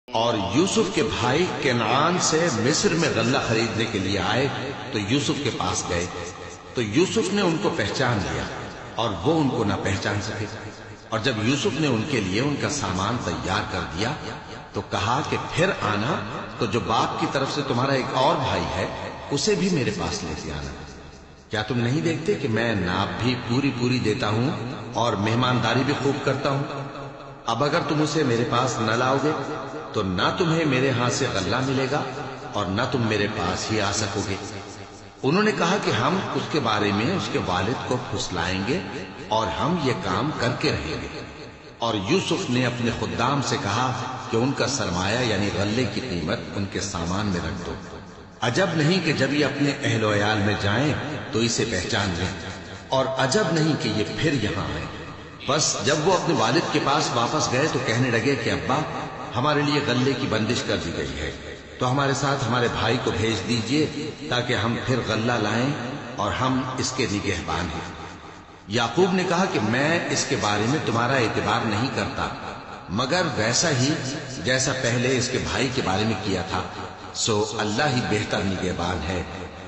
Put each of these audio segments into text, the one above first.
اور یوسف کے بھائی کنعان سے مصر میں غلہ خریدنے کے لیے آئے تو یوسف کے پاس گئے تو یوسف نے ان کو پہچان لیا اور وہ ان کو نہ پہچان سکے۔ اور جب یوسف نے ان کے لیے ان کا سامان تیار کر دیا تو کہا کہ پھر آنا تو جو باپ کی طرف سے تمہارا ایک اور بھائی ہے اسے بھی میرے پاس لیتے آنا۔ کیا تم نہیں دیکھتے کہ میں ناپ بھی پوری دیتا ہوں اور مہمانداری بھی خوب کرتا ہوں؟ اب اگر تم اسے میرے پاس نہ لاؤ گے تو نہ تمہیں میرے ہاتھ سے غلہ ملے گا اور نہ تم میرے پاس ہی آ سکو گے۔ انہوں نے کہا کہ ہم اس کے بارے میں اس کے والد کو پھسلائیں گے اور ہم یہ کام کر کے رہیں گے۔ اور یوسف نے اپنے خدام سے کہا کہ ان کا سرمایہ یعنی غلے کی قیمت ان کے سامان میں رکھ دو۔ عجب نہیں کہ جب یہ اپنے اہل و عیال میں جائیں تو اسے پہچان لیں، اور عجب نہیں کہ یہ پھر یہاں آئے۔ بس جب وہ اپنے والد کے پاس واپس گئے تو کہنے لگے کہ ابا، ہمارے لیے غلے کی بندش کر دی گئی ہے، تو ہمارے ساتھ ہمارے بھائی کو بھیج دیجئے تاکہ ہم پھر غلہ لائیں اور ہم اس کے نگہبان ہیں۔ یعقوب نے کہا کہ میں اس کے بارے میں تمہارا اعتبار نہیں کرتا، مگر ویسا ہی جیسا پہلے اس کے بھائی کے بارے میں کیا تھا، سو اللہ ہی بہتر نگہبان ہے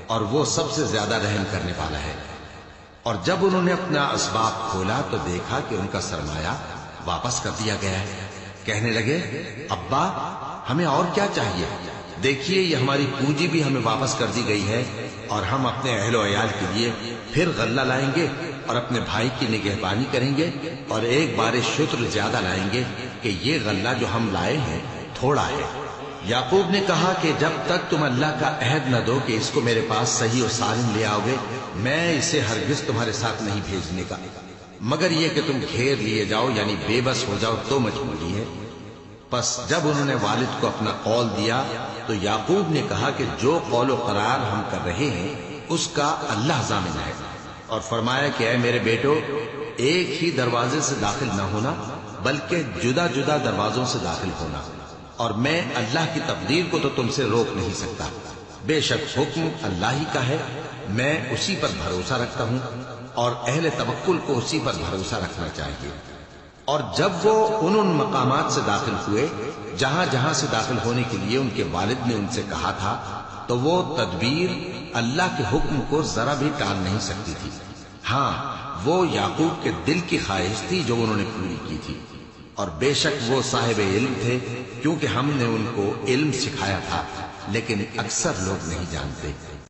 اور وہ سب سے زیادہ رحم کرنے والا ہے۔ اور جب انہوں نے اپنا اسباب کھولا تو دیکھا کہ ان کا سرمایہ واپس کر دیا گیا ہے۔ کہنے لگے، ابا ہمیں اور کیا چاہیے؟ دیکھیے یہ ہماری پونجی بھی ہمیں واپس کر دی گئی ہے، اور ہم اپنے اہل و عیال کے لیے پھر غلہ لائیں گے اور اپنے بھائی کی نگہبانی کریں گے، اور ایک بار شتر زیادہ لائیں گے کہ یہ غلہ جو ہم لائے ہیں تھوڑا ہے۔ یعقوب نے کہا کہ جب تک تم اللہ کا عہد نہ دو کہ اس کو میرے پاس صحیح و سالم لے آؤ گے، میں اسے ہرگز تمہارے ساتھ نہیں بھیجنے کا، مگر یہ کہ تم گھیر لیے جاؤ یعنی بے بس ہو جاؤ تو مجبوری ہے۔ پس جب انہوں نے والد کو اپنا قول دیا تو یعقوب نے کہا کہ جو قول و قرار ہم کر رہے ہیں اس کا اللہ ضامن ہے، اور فرمایا کہ اے میرے بیٹو، ایک ہی دروازے سے داخل نہ ہونا بلکہ جدا جدا دروازوں سے داخل ہونا، اور میں اللہ کی تقدیر کو تو تم سے روک نہیں سکتا۔ بے شک حکم اللہ ہی کا ہے، میں اسی پر بھروسہ رکھتا ہوں، اور اہل توکل کو اسی پر بھروسہ رکھنا چاہیے۔ اور جب وہ ان مقامات سے داخل ہوئے جہاں جہاں سے داخل ہونے کے لیے ان کے والد نے ان سے کہا تھا، تو وہ تدبیر اللہ کے حکم کو ذرا بھی ٹال نہیں سکتی تھی۔ ہاں، وہ یعقوب کے دل کی خواہش تھی جو انہوں نے پوری کی تھی، اور بے شک وہ صاحب علم تھے، کیونکہ ہم نے ان کو علم سکھایا تھا، لیکن اکثر لوگ نہیں جانتے۔